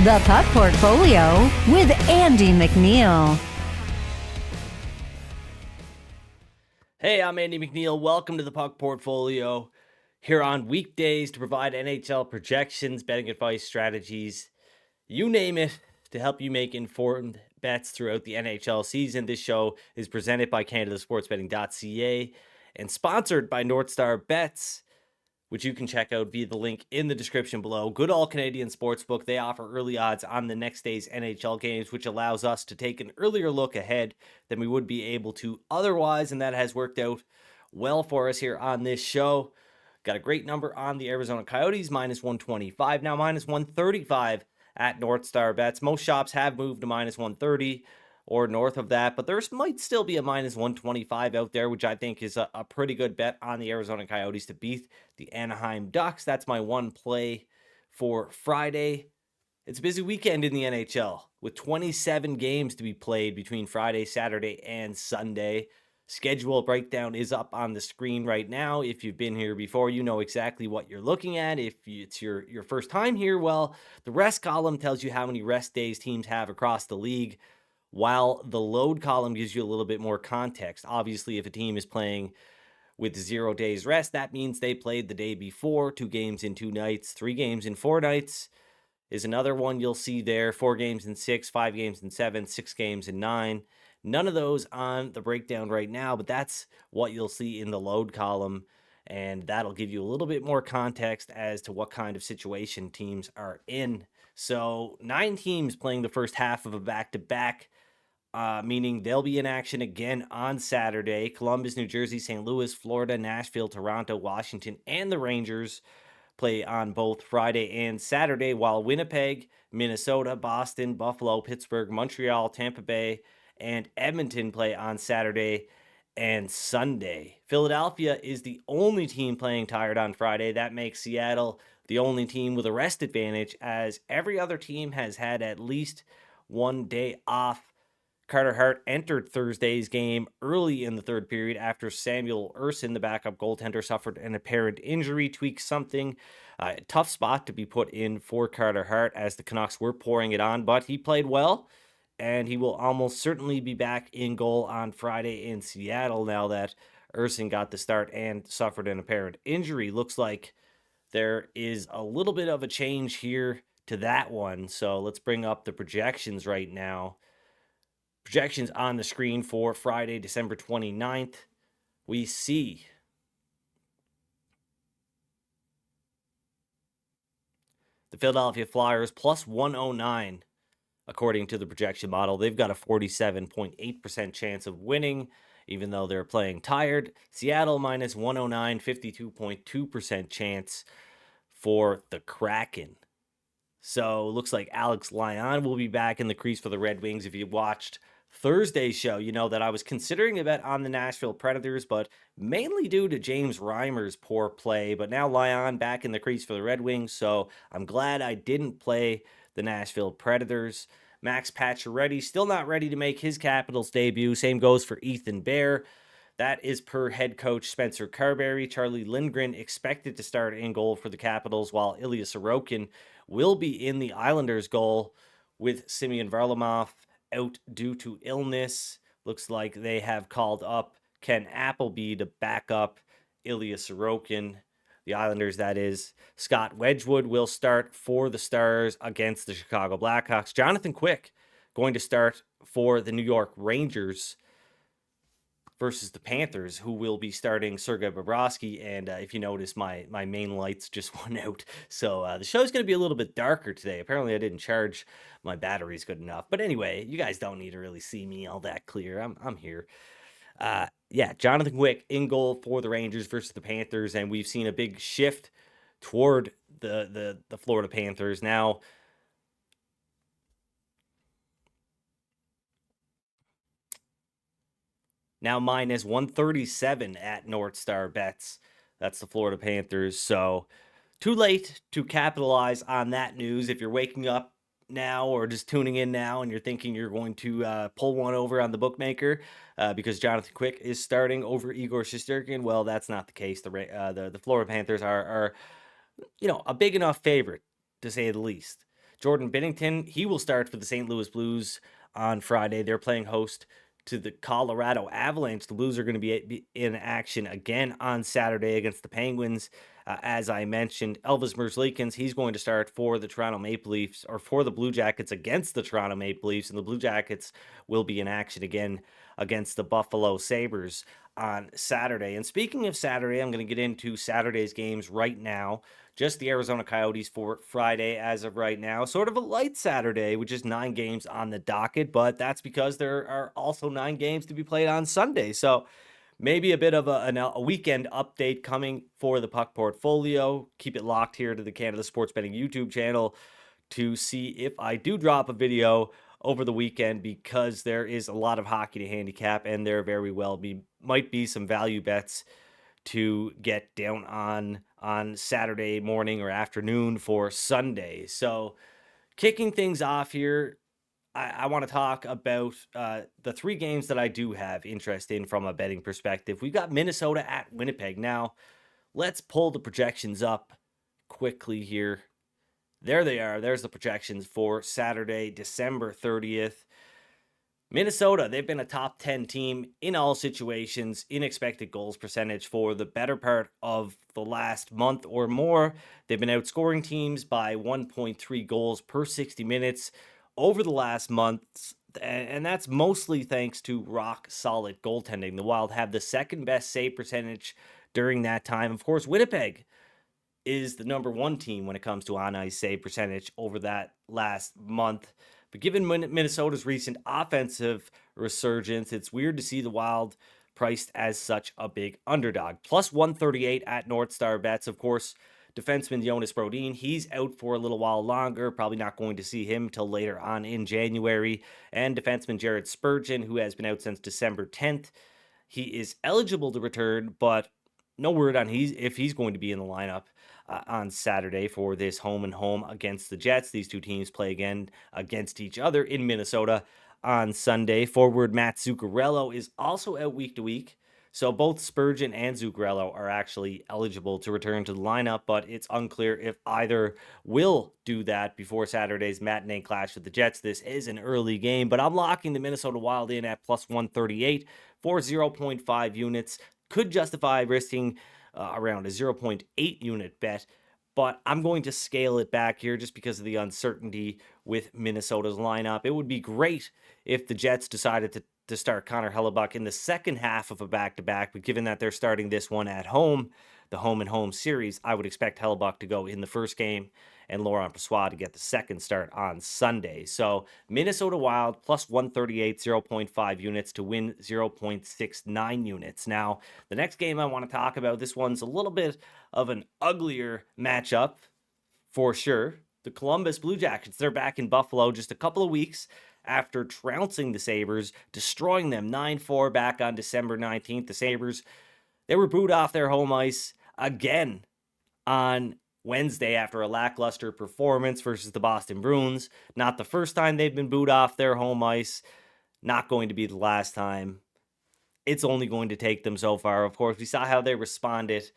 The Puck Portfolio with Andy MacNeil. Hey, I'm Andy MacNeil. Welcome to the Puck Portfolio. Here on weekdays to provide NHL projections, betting advice, strategies, you name it, to help you make informed bets throughout the NHL season. This show is presented by CanadaSportsBetting.ca and sponsored by NorthStar Bets, which you can check out via the link in the description below. Good All Canadian Sportsbook. They offer early odds on the next day's NHL games, which allows us to take an earlier look ahead than we would be able to otherwise, and that has worked out well for us here on this show. Got a great number on the Arizona Coyotes, minus 125, now minus 135 at NorthStar Bets. Most shops have moved to minus 130 or north of that, but there might still be a minus 125 out there, which I think is a pretty good bet on the Arizona Coyotes to beat the Anaheim Ducks. That's my one play for Friday. It's a busy weekend in the NHL with 27 games to be played between Friday, Saturday, and Sunday. Schedule breakdown is up on the screen right now. If you've been here before, you know exactly what you're looking at. If it's your first time here, well, the rest column tells you how many rest days teams have across the league, while the load column gives you a little bit more context. Obviously, if a team is playing with 0 days rest, that means they played the day before. 2 games in 2 nights, 3 games in 4 nights is another one you'll see there. 4 games in 6, 5 games in 7, 6 games in 9. None of those on the breakdown right now, but that's what you'll see in the load column, and that'll give you a little bit more context as to what kind of situation teams are in. So 9 teams playing the first half of a back-to-back, meaning they'll be in action again on Saturday. Columbus, New Jersey, St. Louis, Florida, Nashville, Toronto, Washington, and the Rangers play on both Friday and Saturday, while Winnipeg, Minnesota, Boston, Buffalo, Pittsburgh, Montreal, Tampa Bay, and Edmonton play on Saturday and Sunday. Philadelphia is the only team playing tired on Friday. That makes Seattle the only team with a rest advantage, as every other team has had at least one day off. Carter Hart entered Thursday's game early in the third period after Samuel Ersson, the backup goaltender, suffered an apparent injury, tweaked something. Tough spot to be put in for Carter Hart as the Canucks were pouring it on, but he played well, and he will almost certainly be back in goal on Friday in Seattle now that Ersson got the start and suffered an apparent injury. Looks like there is a little bit of a change here to that one, so let's bring up the projections right now. Projections on the screen for Friday, December 29th. We see the Philadelphia Flyers plus 109, according to the projection model. They've got a 47.8% chance of winning, even though they're playing tired. Seattle minus 109, 52.2% chance for the Kraken. So looks like Alex Lyon will be back in the crease for the Red Wings. If you watched Thursday's show, you know that I was considering a bet on the Nashville Predators, but mainly due to James Reimer's poor play. But now Lyon back in the crease for the Red Wings, so I'm glad I didn't play the Nashville Predators. Max Pacioretty still not ready to make his Capitals debut. Same goes for Ethan Bear. That is per head coach Spencer Carberry. Charlie Lindgren expected to start in goal for the Capitals, while Ilya Sorokin will be in the Islanders' goal with Semyon Varlamov out due to illness. Looks like they have called up Ken Appleby to back up Ilya Sorokin. The Islanders, that is. Scott Wedgwood will start for the Stars against the Chicago Blackhawks. Jonathan Quick going to start for the New York Rangers versus the Panthers, who will be starting Sergei Bobrovsky. And if you notice, my main lights just went out. So the show's going to be a little bit darker today. Apparently, I didn't charge my batteries good enough. But anyway, you guys don't need to really see me all that clear. I'm here. Jonathan Quick in goal for the Rangers versus the Panthers. And we've seen a big shift toward the Florida Panthers. Now minus 137 at NorthStar Bets. That's the Florida Panthers. So too late to capitalize on that news. If you're waking up now or just tuning in now and you're thinking you're going to pull one over on the bookmaker because Jonathan Quick is starting over Igor Shesterkin, well, that's not the case. The Florida Panthers are a big enough favorite, to say the least, Jordan Binnington, he will start for the St. Louis Blues on Friday. They're playing host to the Colorado Avalanche. The Blues are going to be in action again on Saturday against the Penguins. As I mentioned, Elvis Merzlikins, he's going to start for the Toronto Maple Leafs, or for the Blue Jackets against the Toronto Maple Leafs, and the Blue Jackets will be in action again against the Buffalo Sabres on Saturday. And speaking of Saturday, I'm going to get into Saturday's games right now. Just the Arizona Coyotes for Friday as of right now. Sort of a light Saturday with just 9 games on the docket, but that's because there are also 9 games to be played on Sunday. So maybe a bit of a weekend update coming for the puck portfolio. Keep it locked here to the Canada Sports Betting YouTube channel to see if I do drop a video over the weekend, because there is a lot of hockey to handicap, and there very well might be some value bets to get down on Saturday morning or afternoon for Sunday. So kicking things off here, I want to talk about the 3 games that I do have interest in from a betting perspective. We've got Minnesota at Winnipeg. Now, let's pull the projections up quickly here. There they are. There's the projections for Saturday, December 30th. Minnesota, they've been a top 10 team in all situations in expected goals percentage for the better part of the last month or more. They've been outscoring teams by 1.3 goals per 60 minutes over the last month, and that's mostly thanks to rock solid goaltending. The Wild have the second best save percentage during that time. Of course, Winnipeg is the number 1 team when it comes to on-ice save percentage over that last month. But given Minnesota's recent offensive resurgence, it's weird to see the Wild priced as such a big underdog. Plus 138 at NorthStar Bets. Of course, defenseman Jonas Brodin, he's out for a little while longer. Probably not going to see him till later on in January. And defenseman Jared Spurgeon, who has been out since December 10th. He is eligible to return, but no word on if he's going to be in the lineup on Saturday for this home and home against the Jets. These two teams play again against each other in Minnesota on Sunday. Forward Matt Zuccarello is also out week to week. So both Spurgeon and Zuccarello are actually eligible to return to the lineup, but it's unclear if either will do that before Saturday's matinee clash with the Jets. This is an early game, but I'm locking the Minnesota Wild in at plus 138 for 0.5 units. Could justify risking around a 0.8 unit bet, but I'm going to scale it back here just because of the uncertainty with Minnesota's lineup. It would be great if the Jets decided to start Connor Hellebuyck in the second half of a back-to-back, but given that they're starting this one at home, the home and home series, I would expect Hellebuyck to go in the first game and Laurent Brossoit to get the second start on Sunday. So Minnesota Wild plus 138, 0.5 units to win 0.69 units. Now, the next game I want to talk about, this one's a little bit of an uglier matchup for sure. The Columbus Blue Jackets, they're back in Buffalo just a couple of weeks after trouncing the Sabres, destroying them 9-4 back on December 19th. The Sabres, they were booed off their home ice again on Wednesday after a lackluster performance versus the Boston Bruins. Not the first time they've been booed off their home ice. Not going to be the last time. It's only going to take them so far. Of course, we saw how they responded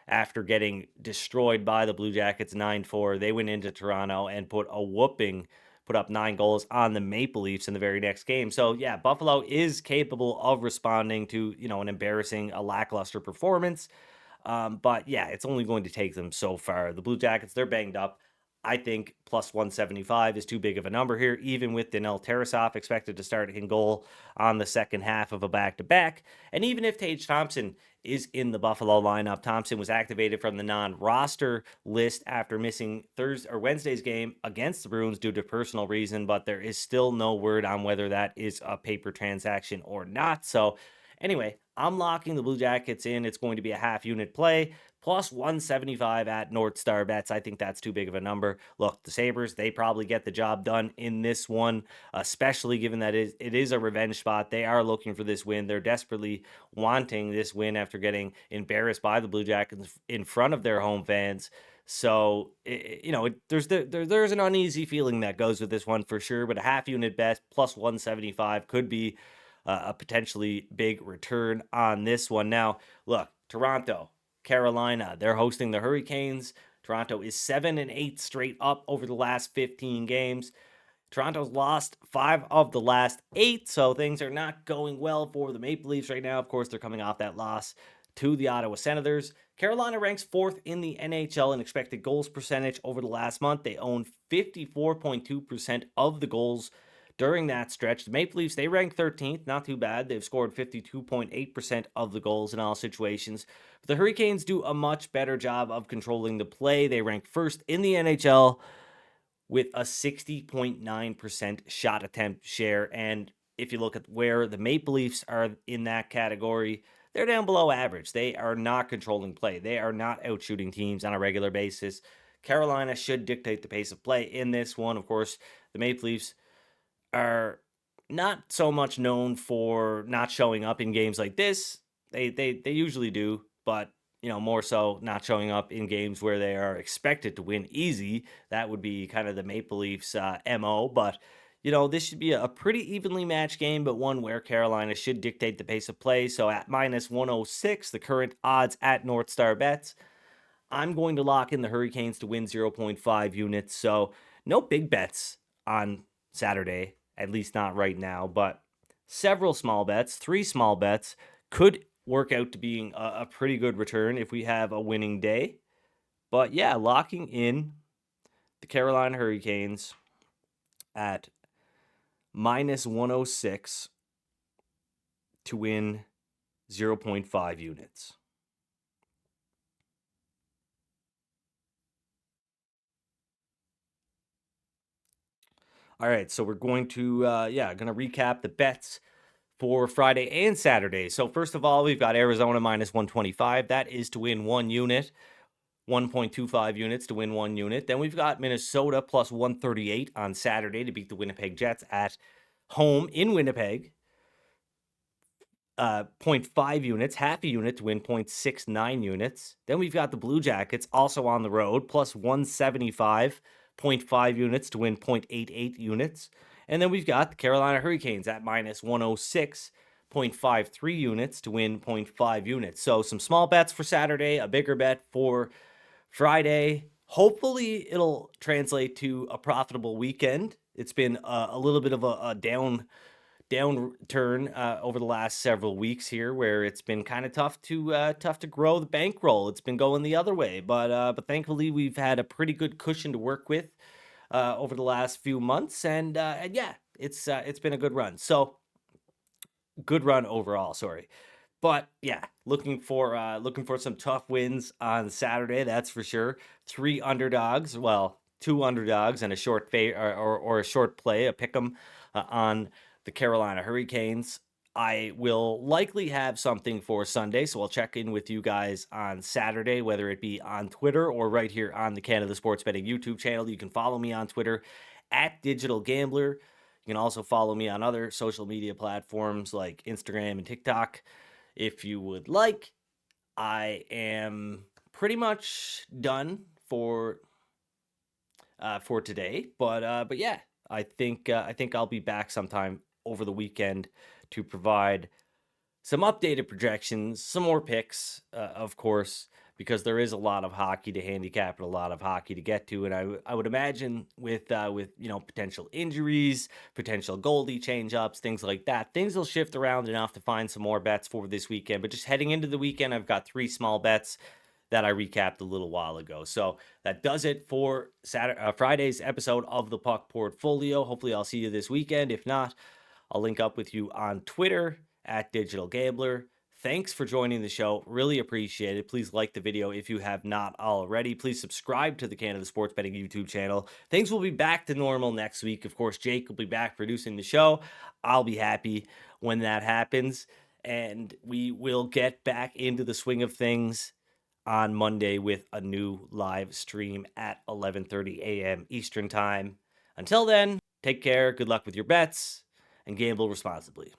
after getting destroyed by the Blue Jackets 9-4. They went into Toronto and put up 9 goals on the Maple Leafs in the very next game. So yeah, Buffalo is capable of responding to, a lackluster performance. But yeah, it's only going to take them so far. The Blue Jackets, they're banged up. I think plus 175 is too big of a number here, even with Daniil Tarasov expected to start in goal on the second half of a back-to-back. And even if Tage Thompson is in the Buffalo lineup, Thompson was activated from the non-roster list after missing Wednesday's game against the Bruins due to personal reason, but there is still no word on whether that is a paper transaction or not. So anyway, I'm locking the Blue Jackets in. It's going to be a half unit play. Plus 175 at NorthStar Bets. I think that's too big of a number. Look, the Sabres, they probably get the job done in this one, especially given that it is a revenge spot. They are looking for this win. They're desperately wanting this win after getting embarrassed by the Blue Jackets in front of their home fans. So, there's an uneasy feeling that goes with this one for sure, but a half unit bet plus 175 could be a potentially big return on this one. Now, look, Toronto, Carolina, they're hosting the Hurricanes. Toronto is 7-8 straight up over the last 15 games. Toronto's lost 5 of the last 8, so things are not going well for the Maple Leafs right now. Of course, they're coming off that loss to the Ottawa Senators. Carolina ranks 4th in the NHL in expected goals percentage over the last month. They own 54.2% of the goals during that stretch. The Maple Leafs, they rank 13th, not too bad. They've scored 52.8% of the goals in all situations. But the Hurricanes do a much better job of controlling the play. They rank 1st in the NHL with a 60.9% shot attempt share. And if you look at where the Maple Leafs are in that category, they're down below average. They are not controlling play. They are not out shooting teams on a regular basis. Carolina should dictate the pace of play in this one. Of course, the Maple Leafs are not so much known for not showing up in games like this. They usually do, but more so not showing up in games where they are expected to win easy. That would be kind of the Maple Leafs MO, but this should be a pretty evenly matched game, but one where Carolina should dictate the pace of play. So at minus 106, the current odds at NorthStar Bets, I'm going to lock in the Hurricanes to win 0.5 units. So no big bets on Saturday, at least not right now, but several small bets, 3 small bets could work out to being a pretty good return if we have a winning day. But yeah, locking in the Carolina Hurricanes at minus 106 to win 0.5 units. All right, so we're going to recap the bets for Friday and Saturday. So first of all, we've got Arizona minus 125. That is to win 1 unit. 1.25 units to win 1 unit. Then we've got Minnesota plus 138 on Saturday to beat the Winnipeg Jets at home in Winnipeg. 0.5 units, half a unit to win 0.69 units. Then we've got the Blue Jackets also on the road plus 175, 0.5 units to win 0.88 units. And then we've got the Carolina Hurricanes at minus 106, 0.53 units to win 0.5 units. So some small bets for Saturday, a bigger bet for Friday. Hopefully it'll translate to a profitable weekend. It's been a little bit of a downturn over the last several weeks here, where it's been kind of tough to grow the bankroll. It's been going the other way, but thankfully we've had a pretty good cushion to work with over the last few months, and yeah, it's been a good run. So good run overall. Sorry. But yeah, looking for some tough wins on Saturday. That's for sure. 3 underdogs, well, 2 underdogs and a short or a short play, a pick'em on the Carolina Hurricanes. I will likely have something for Sunday, so I'll check in with you guys on Saturday, whether it be on Twitter or right here on the Canada Sports Betting YouTube channel. You can follow me on Twitter at Digital Gambler. You can also follow me on other social media platforms like Instagram and TikTok if you would like. I am pretty much done for today, but yeah, I think I'll be back sometime over the weekend to provide some updated projections, some more picks, of course, because there is a lot of hockey to handicap and a lot of hockey to get to. And I would imagine with potential injuries, potential goalie change-ups, things like that, things will shift around enough to find some more bets for this weekend. But just heading into the weekend, I've got 3 small bets that I recapped a little while ago. So that does it for Friday's episode of the Puck Portfolio. Hopefully I'll see you this weekend. If not, I'll link up with you on Twitter at Digital Gambler. Thanks for joining the show. Really appreciate it. Please like the video if you have not already. Please subscribe to the Canada Sports Betting YouTube channel. Things will be back to normal next week. Of course, Jake will be back producing the show. I'll be happy when that happens. And we will get back into the swing of things on Monday with a new live stream at 11:30 a.m. Eastern Time. Until then, take care, good luck with your bets, and gamble responsibly.